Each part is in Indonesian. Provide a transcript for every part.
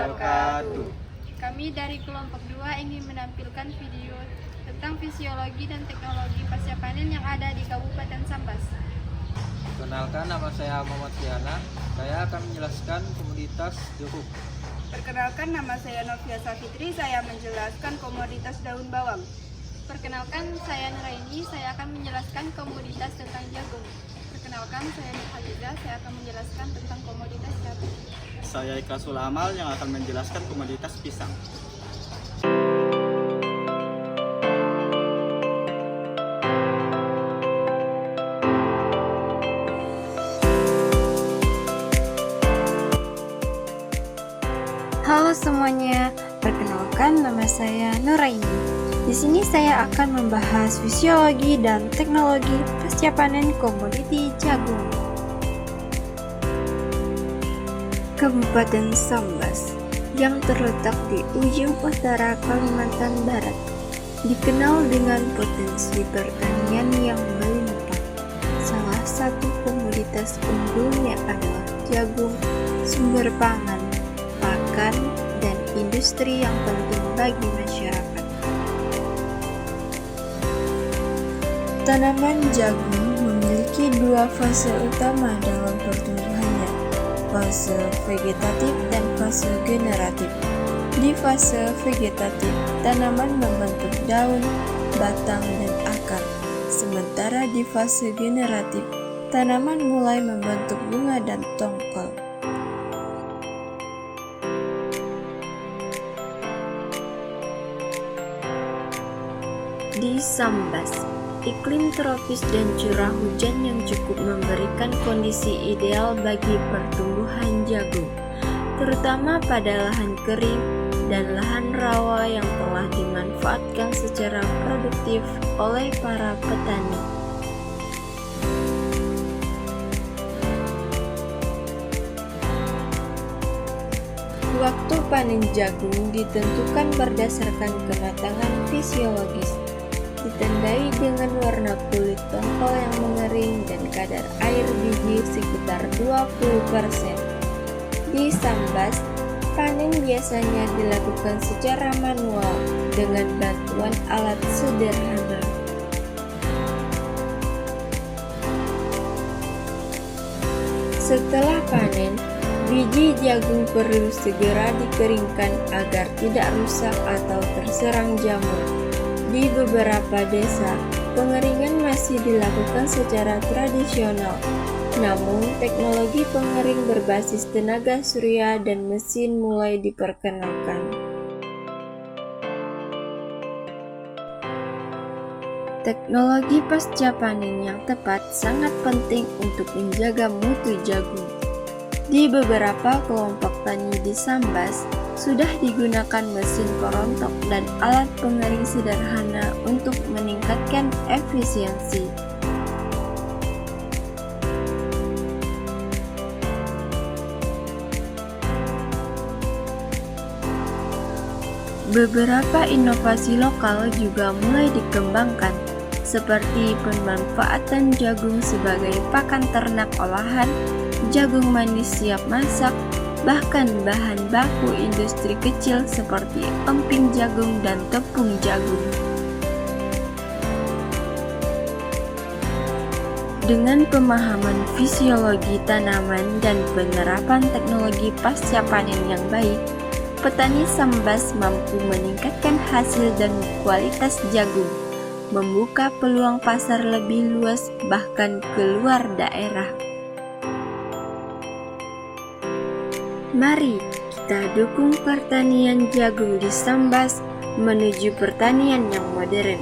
wabarakatuh. Kami dari kelompok 2 ingin menampilkan video tentang fisiologi dan teknologi pasca panen yang ada di Kabupaten Sambas. Perkenalkan, nama saya Muhammad Fiana. Saya akan menjelaskan komoditas jeruk. Perkenalkan, nama saya Novia Safitri. Saya menjelaskan komoditas daun bawang. Perkenalkan, saya Nuraini. Saya akan menjelaskan komoditas tentang jagung. Perkenalkan, saya Nur Haliza. Saya akan menjelaskan tentang komoditas jagung. Saya Ika Sulamal yang akan menjelaskan komoditas pisang. Halo semuanya, perkenalkan nama saya Nuraini. Di sini saya akan membahas fisiologi dan teknologi pasca panen komoditi jagung. Kabupaten Sambas yang terletak di ujung utara Kalimantan Barat dikenal dengan potensi pertanian yang melimpah. Salah satu komoditas unggulnya adalah jagung, sumber pangan, pakan, dan industri yang penting bagi masyarakat. Tanaman jagung memiliki dua fase utama dalam pertumbuhannya, fase vegetatif dan fase generatif. Di fase vegetatif, tanaman membentuk daun, batang, dan akar. Sementara di fase generatif, tanaman mulai membentuk bunga dan tongkol. Di Sambas, iklim tropis dan curah hujan yang cukup memberikan kondisi ideal bagi pertumbuhan jagung, terutama pada lahan kering dan lahan rawa yang telah dimanfaatkan secara produktif oleh para petani. Waktu panen jagung ditentukan berdasarkan kematangan fisiologis, ditandai dengan warna kulit tongkol yang mengering dan kadar air biji sekitar 20%. Di Sambas, panen biasanya dilakukan secara manual dengan bantuan alat sederhana. Setelah panen, biji jagung perlu segera dikeringkan agar tidak rusak atau terserang jamur. Di beberapa desa, pengeringan masih dilakukan secara tradisional. Namun, teknologi pengering berbasis tenaga surya dan mesin mulai diperkenalkan. Teknologi pasca panen yang tepat sangat penting untuk menjaga mutu jagung. Di beberapa kelompok tani di Sambas, sudah digunakan mesin korontok dan alat pengering sederhana untuk meningkatkan efisiensi. Beberapa inovasi lokal juga mulai dikembangkan, seperti pemanfaatan jagung sebagai pakan ternak olahan, jagung manis siap masak, bahkan bahan baku industri kecil seperti emping jagung dan tepung jagung. Dengan pemahaman fisiologi tanaman dan penerapan teknologi pasca panen yang baik, petani Sambas mampu meningkatkan hasil dan kualitas jagung, membuka peluang pasar lebih luas bahkan keluar daerah. Mari kita dukung pertanian jagung di Sambas menuju pertanian yang modern,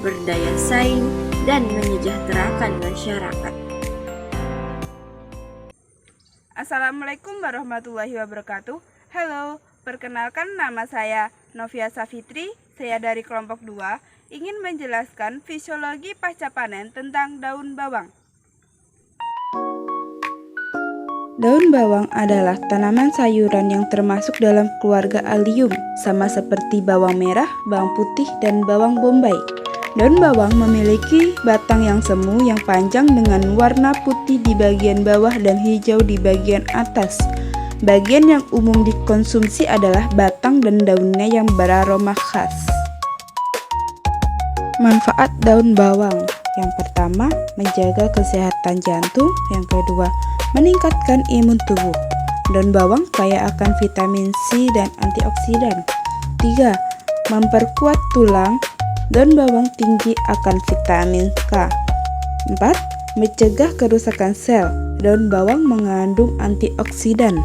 berdaya saing, dan menyejahterakan masyarakat. Assalamualaikum warahmatullahi wabarakatuh. Halo, perkenalkan nama saya Novia Safitri. Saya dari kelompok 2 ingin menjelaskan fisiologi pasca panen tentang daun bawang. Daun bawang adalah tanaman sayuran yang termasuk dalam keluarga Allium, sama seperti bawang merah, bawang putih, dan bawang bombay. Daun bawang memiliki batang yang semu yang panjang dengan warna putih di bagian bawah dan hijau di bagian atas. Bagian yang umum dikonsumsi adalah batang dan daunnya yang beraroma khas. Manfaat daun bawang. Yang pertama, menjaga kesehatan jantung. Yang kedua, meningkatkan imun tubuh. Daun bawang kaya akan vitamin C dan antioksidan. 3. Memperkuat tulang. Daun bawang tinggi akan vitamin K. 4. Mencegah kerusakan sel. Daun bawang mengandung antioksidan.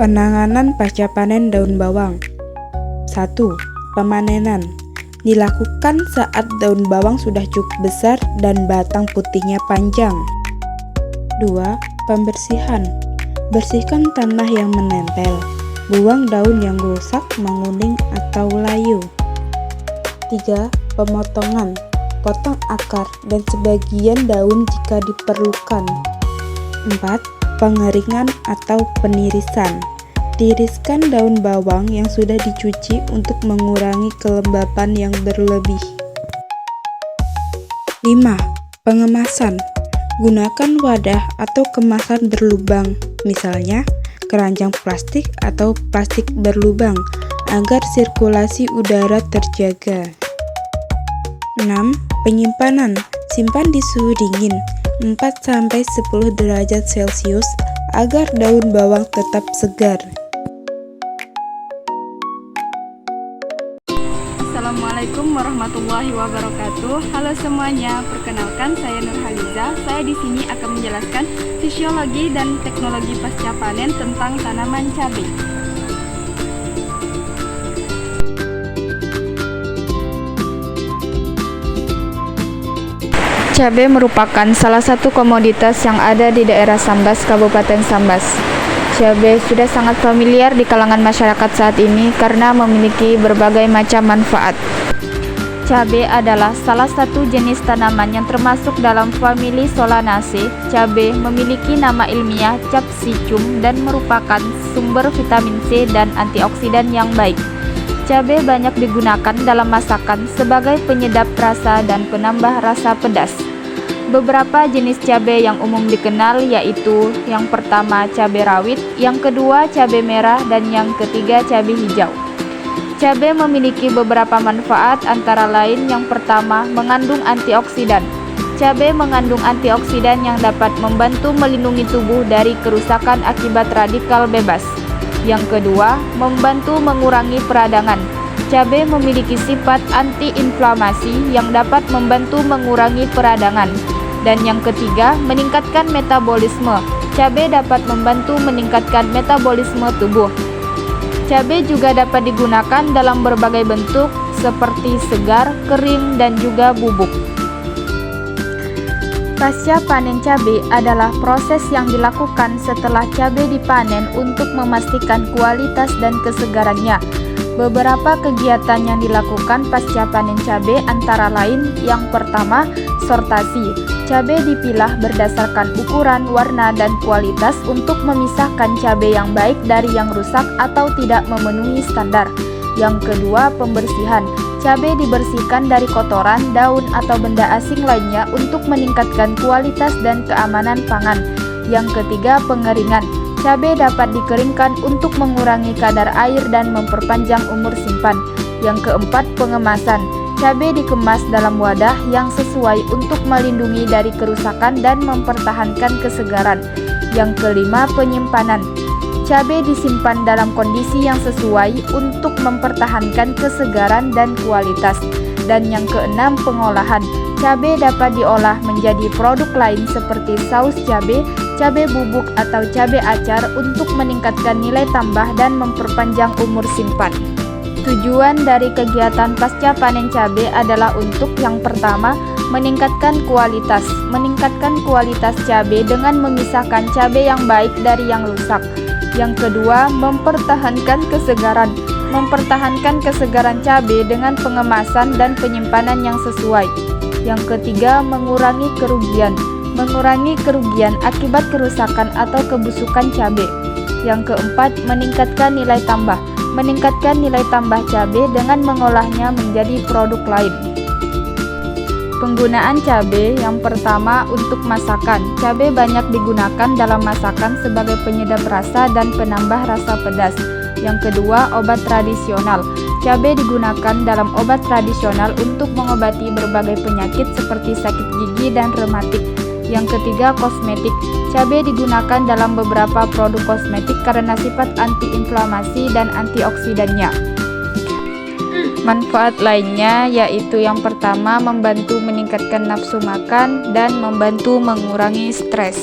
Penanganan pasca panen daun bawang. 1. Pemanenan. Dilakukan saat daun bawang sudah cukup besar dan batang putihnya panjang. 2. Pembersihan. Bersihkan tanah yang menempel. Buang daun yang rusak, menguning, atau layu. 3. Pemotongan. Potong akar dan sebagian daun jika diperlukan. 4. Pengeringan atau penirisan. Tiriskan daun bawang yang sudah dicuci untuk mengurangi kelembapan yang berlebih. 5. Pengemasan. Gunakan wadah atau kemasan berlubang, misalnya keranjang plastik atau plastik berlubang, agar sirkulasi udara terjaga. 6. Penyimpanan. Simpan di suhu dingin 4-10 derajat Celcius agar daun bawang tetap segar. Assalamualaikum warahmatullahi wabarakatuh. Halo semuanya, perkenalkan saya Nurhaliza. Saya di sini akan menjelaskan fisiologi dan teknologi pasca panen tentang tanaman cabai. Cabai merupakan salah satu komoditas yang ada di daerah Sambas, Kabupaten Sambas. Cabai sudah sangat familiar di kalangan masyarakat saat ini karena memiliki berbagai macam manfaat. Cabai adalah salah satu jenis tanaman yang termasuk dalam famili Solanaceae. Cabai memiliki nama ilmiah capsicum dan merupakan sumber vitamin C dan antioksidan yang baik. Cabai banyak digunakan dalam masakan sebagai penyedap rasa dan penambah rasa pedas. Beberapa jenis cabai yang umum dikenal yaitu yang pertama cabai rawit, yang kedua cabai merah, dan yang ketiga cabai hijau. Cabai memiliki beberapa manfaat antara lain yang pertama mengandung antioksidan. Cabai mengandung antioksidan yang dapat membantu melindungi tubuh dari kerusakan akibat radikal bebas. Yang kedua, membantu mengurangi peradangan. Cabai memiliki sifat antiinflamasi yang dapat membantu mengurangi peradangan. Dan yang ketiga, meningkatkan metabolisme. Cabai dapat membantu meningkatkan metabolisme tubuh. Cabai juga dapat digunakan dalam berbagai bentuk seperti segar, kering, dan juga bubuk. Pasca panen cabai adalah proses yang dilakukan setelah cabai dipanen untuk memastikan kualitas dan kesegarannya. Beberapa kegiatan yang dilakukan pasca panen cabai antara lain yang pertama, sortasi. Cabai dipilah berdasarkan ukuran, warna, dan kualitas untuk memisahkan cabai yang baik dari yang rusak atau tidak memenuhi standar. Yang kedua, pembersihan. Cabai dibersihkan dari kotoran, daun, atau benda asing lainnya untuk meningkatkan kualitas dan keamanan pangan. Yang ketiga, pengeringan. Cabai dapat dikeringkan untuk mengurangi kadar air dan memperpanjang umur simpan. Yang keempat, pengemasan. Cabai dikemas dalam wadah yang sesuai untuk melindungi dari kerusakan dan mempertahankan kesegaran. Yang kelima, penyimpanan. Cabai disimpan dalam kondisi yang sesuai untuk mempertahankan kesegaran dan kualitas. Dan yang keenam, pengolahan. Cabai dapat diolah menjadi produk lain seperti saus cabai, cabai bubuk, atau cabai acar untuk meningkatkan nilai tambah dan memperpanjang umur simpan. Tujuan dari kegiatan pasca panen cabai adalah untuk yang pertama, meningkatkan kualitas. Meningkatkan kualitas cabai dengan memisahkan cabai yang baik dari yang rusak. Yang kedua, mempertahankan kesegaran. Mempertahankan kesegaran cabai dengan pengemasan dan penyimpanan yang sesuai. Yang ketiga, mengurangi kerugian. Mengurangi kerugian akibat kerusakan atau kebusukan cabai. Yang keempat, meningkatkan nilai tambah. Meningkatkan nilai tambah cabai dengan mengolahnya menjadi produk lain. Penggunaan cabai yang pertama untuk masakan. Cabai banyak digunakan dalam masakan sebagai penyedap rasa dan penambah rasa pedas. Yang kedua, obat tradisional. Cabai digunakan dalam obat tradisional untuk mengobati berbagai penyakit seperti sakit gigi dan rematik. Yang ketiga, kosmetik. Cabai digunakan dalam beberapa produk kosmetik karena sifat antiinflamasi dan antioksidannya. Manfaat lainnya yaitu yang pertama membantu meningkatkan nafsu makan dan membantu mengurangi stres.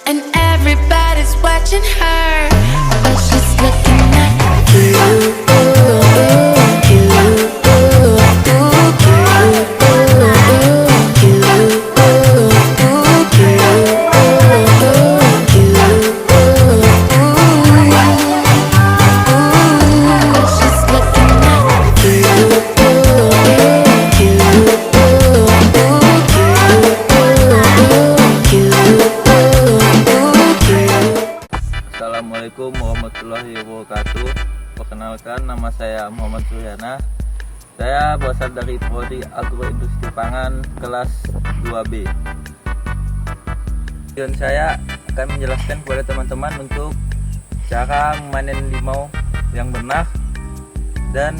And everybody's watching her, but she's looking at you. Assalamualaikum warahmatullahi wabarakatuh. Perkenalkan, nama saya Muhammad Suryana. Saya berasal dari Prodi Agroindustri Pangan kelas 2B. Dan saya akan menjelaskan kepada teman-teman untuk cara memanen limau yang benar dan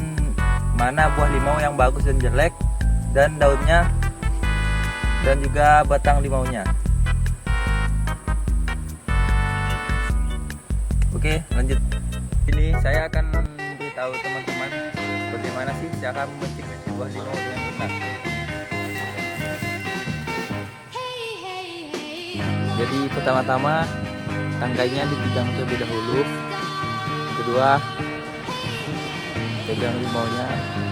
mana buah limau yang bagus dan jelek, dan daunnya dan juga batang limaunya. Oke, lanjut. Ini saya akan memberitahu teman-teman bagaimana sih cara memetik buah limau dengan benar. Jadi pertama-tama tangganya dipegang terlebih dahulu. Kedua, pegang limaunya,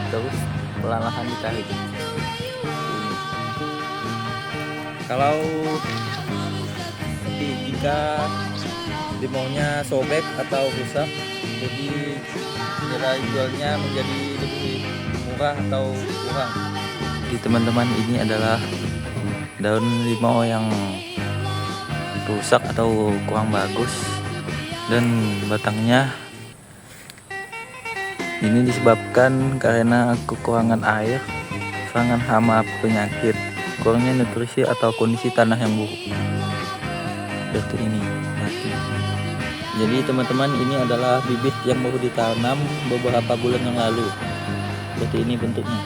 terus perlahan ditarik. Ini. Kalau jika limaunya sobek atau rusak, jadi nilai jualnya menjadi lebih murah atau kurang. Jadi teman-teman, ini adalah daun limau yang rusak atau kurang bagus, dan batangnya ini disebabkan karena kekurangan air, serangan hama, penyakit, kurangnya nutrisi atau kondisi tanah yang buruk. Seperti ini. Jadi teman-teman, ini adalah bibit yang baru ditanam beberapa bulan yang lalu. Seperti ini bentuknya.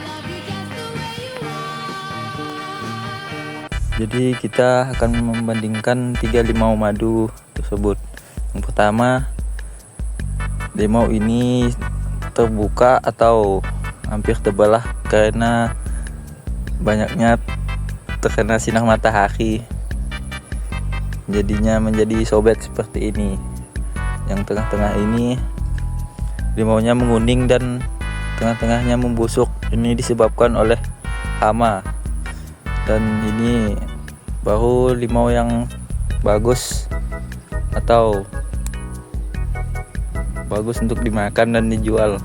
Jadi kita akan membandingkan 3 limau madu tersebut. Yang pertama, limau ini terbuka atau hampir terbelah karena banyaknya terkena sinar matahari. Jadinya menjadi sobek seperti ini. Yang tengah-tengah ini limaunya menguning dan tengah-tengahnya membusuk. Ini disebabkan oleh hama. Dan ini baru limau yang bagus atau bagus untuk dimakan dan dijual.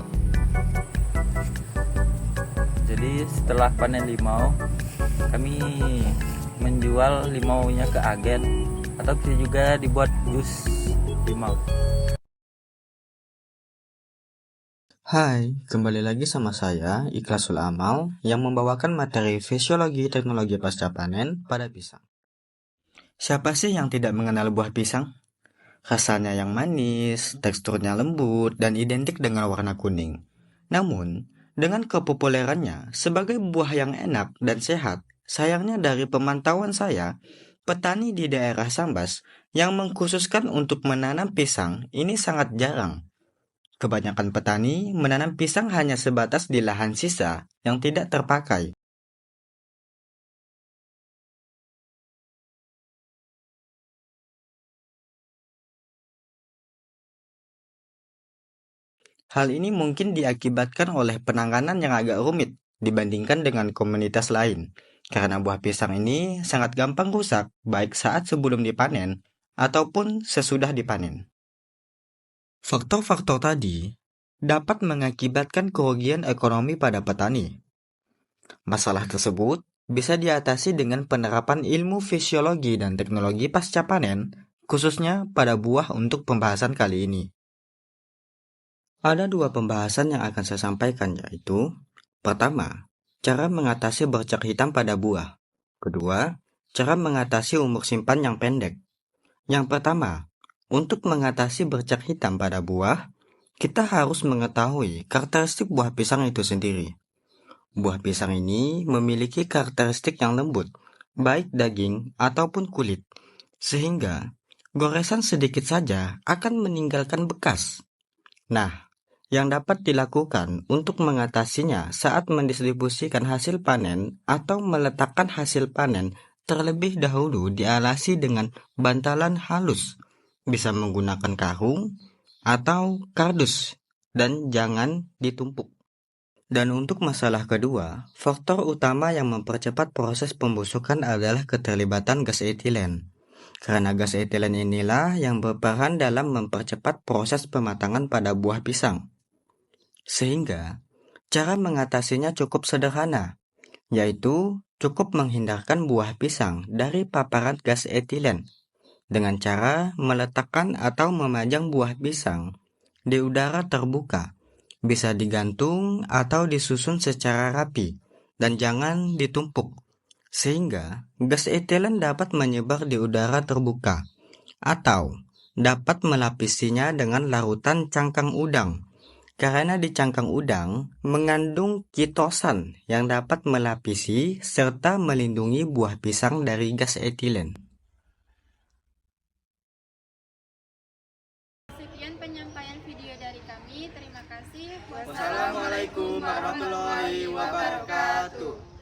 Jadi setelah panen limau, kami menjual limaunya ke agen, atau bisa juga dibuat jus limau. Hai, kembali lagi sama saya, Ikhlasul Amal, yang membawakan materi fisiologi teknologi pasca panen pada pisang. Siapa sih yang tidak mengenal buah pisang? Rasanya yang manis, teksturnya lembut, dan identik dengan warna kuning. Namun, dengan kepopulerannya sebagai buah yang enak dan sehat, sayangnya dari pemantauan saya, petani di daerah Sambas yang mengkhususkan untuk menanam pisang ini sangat jarang. Kebanyakan petani menanam pisang hanya sebatas di lahan sisa yang tidak terpakai. Hal ini mungkin diakibatkan oleh penanganan yang agak rumit dibandingkan dengan komunitas lain, karena buah pisang ini sangat gampang rusak baik saat sebelum dipanen ataupun sesudah dipanen. Faktor-faktor tadi dapat mengakibatkan kerugian ekonomi pada petani. Masalah tersebut bisa diatasi dengan penerapan ilmu fisiologi dan teknologi pasca panen, khususnya pada buah untuk pembahasan kali ini. Ada 2 pembahasan yang akan saya sampaikan, yaitu pertama, cara mengatasi bercak hitam pada buah. Kedua, cara mengatasi umur simpan yang pendek. Yang pertama, untuk mengatasi bercak hitam pada buah, kita harus mengetahui karakteristik buah pisang itu sendiri. Buah pisang ini memiliki karakteristik yang lembut, baik daging ataupun kulit, sehingga goresan sedikit saja akan meninggalkan bekas. Nah, yang dapat dilakukan untuk mengatasinya saat mendistribusikan hasil panen atau meletakkan hasil panen terlebih dahulu dialasi dengan bantalan halus, bisa menggunakan karung atau kardus, dan jangan ditumpuk. Dan untuk masalah kedua, faktor utama yang mempercepat proses pembusukan adalah keterlibatan gas etilen. Karena gas etilen inilah yang berperan dalam mempercepat proses pematangan pada buah pisang. Sehingga, cara mengatasinya cukup sederhana, yaitu cukup menghindarkan buah pisang dari paparan gas etilen dengan cara meletakkan atau memajang buah pisang di udara terbuka. Bisa digantung atau disusun secara rapi dan jangan ditumpuk, sehingga gas etilen dapat menyebar di udara terbuka atau dapat melapisinya dengan larutan cangkang udang, karena di cangkang udang mengandung kitosan yang dapat melapisi serta melindungi buah pisang dari gas etilen. Sekian penyampaian video dari kami. Terima kasih. Wassalamualaikum warahmatullahi wabarakatuh.